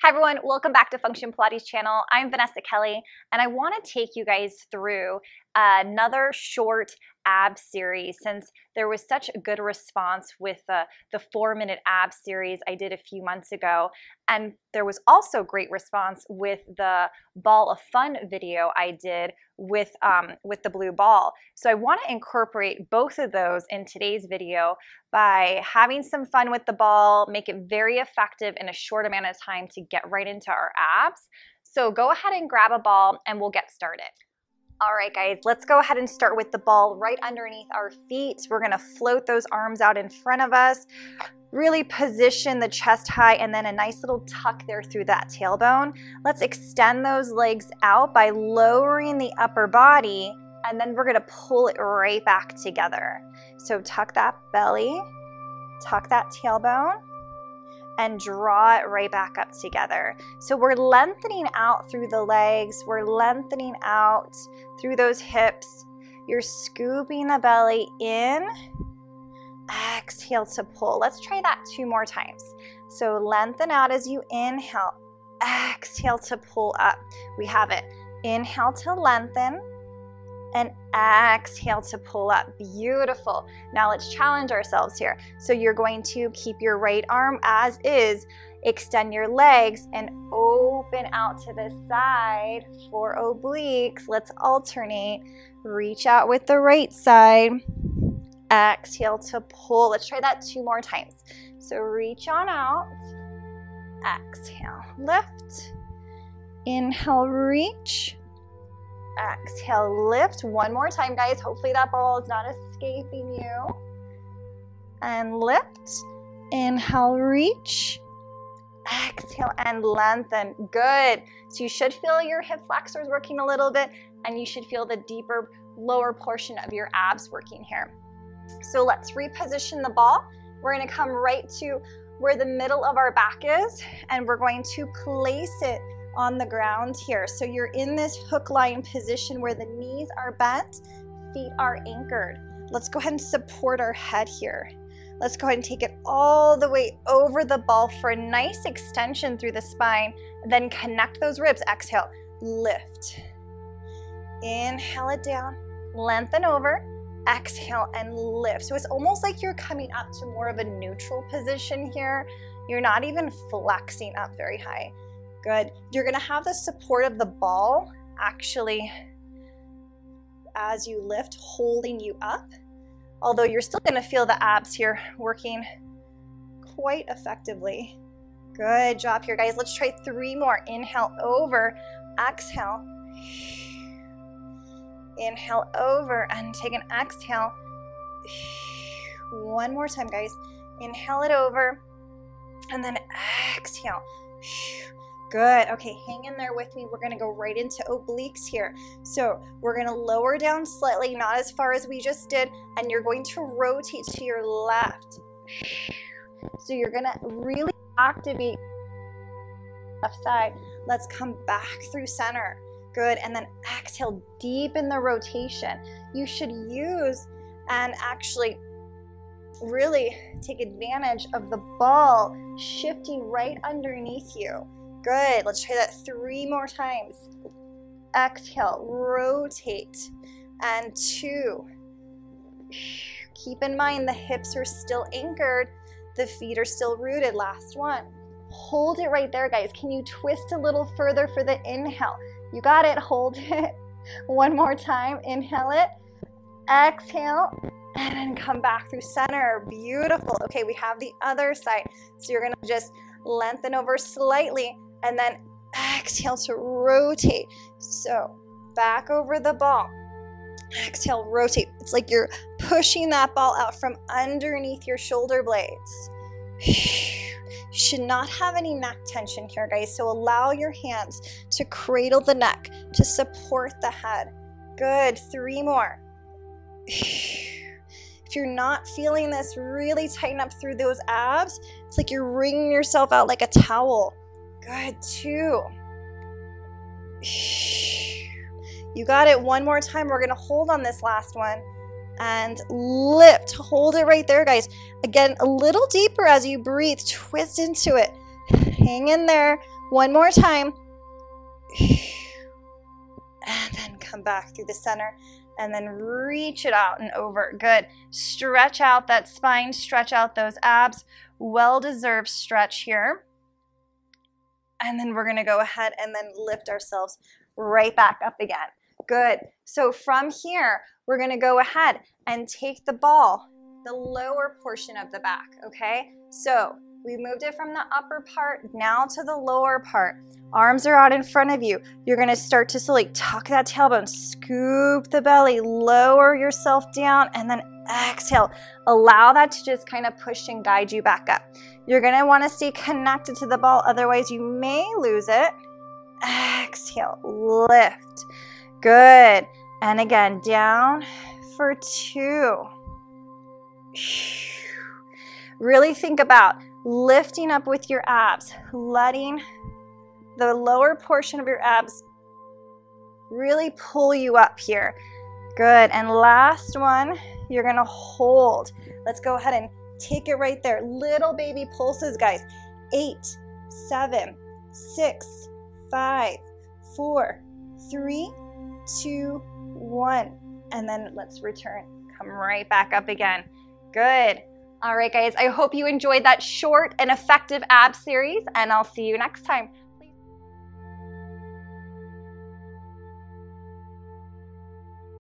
Hi everyone, welcome back to Function Pilates channel. I'm Vanessa Kelly and I want to take you guys through another short ab series since there was such a good response with the 4-minute ab series I did a few months ago, and there was also great response with the ball of fun video I did with the blue ball. So I want to incorporate both of those in today's video by having some fun with the ball, make it very effective in a short amount of time to get right into our abs. So go ahead and grab a ball and we'll get started. All right, guys, let's go ahead and start with the ball right underneath our feet. We're gonna float those arms out in front of us, really position the chest high, and then a nice little tuck there through that tailbone. Let's extend those legs out by lowering the upper body, and then we're gonna pull it right back together. So tuck that belly, tuck that tailbone, and draw it right back up together. So we're lengthening out through the legs, we're lengthening out through those hips. You're scooping the belly in, exhale to pull. Let's try that 2 more times. So lengthen out as you inhale, exhale to pull up. We have it. Inhale to lengthen, and exhale to pull up. Beautiful. Now let's challenge ourselves here. So you're going to keep your right arm as is, extend your legs, and open out to the side for obliques. Let's alternate. Reach out with the right side. Exhale to pull. Let's try that 2 more times. So reach on out. Exhale, lift. Inhale, reach. Exhale, lift. 1 more time, guys. Hopefully that ball is not escaping you. And lift. Inhale, reach. Exhale and lengthen. Good. So you should feel your hip flexors working a little bit, and you should feel the deeper lower portion of your abs working here. So let's reposition the ball. We're going to come right to where the middle of our back is, and we're going to place it on the ground here. So you're in this hook line position where the knees are bent, feet are anchored. Let's go ahead and support our head here. Let's go ahead and take it all the way over the ball for a nice extension through the spine. Then connect those ribs. Exhale, lift. Inhale it down, lengthen over, exhale and lift. So it's almost like you're coming up to more of a neutral position here. You're not even flexing up very high. Good. You're gonna have the support of the ball actually as you lift, holding you up. Although you're still gonna feel the abs here working quite effectively. Good job here, guys. Let's try 3 more. Inhale over, exhale. Inhale over and take an exhale. 1 more time, guys. Inhale it over and then exhale. Good. Okay, hang in there with me. We're going to go right into obliques here. So we're going to lower down slightly, not as far as we just did, and you're going to rotate to your left. So you're going to really activate left side. Let's come back through center. Good. And then exhale, deepen the rotation. You should use and actually really take advantage of the ball shifting right underneath you. Good. Let's try that 3 more times. Exhale, rotate, and 2. Keep in mind the hips are still anchored, the feet are still rooted. Last one. Hold it right there, guys. Can you twist a little further for the inhale? You got it. Hold it. 1 more time. Inhale it. Exhale. And then come back through center. Beautiful. Okay, we have the other side. So you're going to just lengthen over slightly and then exhale to rotate. So back over the ball. Exhale, rotate. It's like you're pushing that ball out from underneath your shoulder blades. You should not have any neck tension here, guys. So allow your hands to cradle the neck to support the head. Good. 3 more. If you're not feeling this, really tighten up through those abs. It's like you're wringing yourself out like a towel. Good. 2. You got it. 1 more time. We're going to hold on this last one and lift. Hold it right there, guys. Again, a little deeper as you breathe. Twist into it. Hang in there. One more time. And then come back through the center and then reach it out and over. Good. Stretch out that spine, stretch out those abs. Well-deserved stretch here. And then we're going to go ahead and then lift ourselves right back up again. Good. So from here, we're going to go ahead and take the ball, the lower portion of the back, okay? So we moved it from the upper part now to the lower part. Arms are out in front of you. You're going to start to slowly tuck that tailbone, scoop the belly, lower yourself down, and then exhale. Allow that to just kind of push and guide you back up. You're going to want to stay connected to the ball, otherwise you may lose it. Exhale, lift. Good. And again, down for 2. Really think about lifting up with your abs, letting the lower portion of your abs really pull you up here. Good. And last one, you're going to hold. Let's go ahead and take it right there. Little baby pulses, guys. 8, 7, 6, 5, 4, 3, 2, 1. And then let's return. Come right back up again. Good. All right, guys. I hope you enjoyed that short and effective ab series, and I'll see you next time.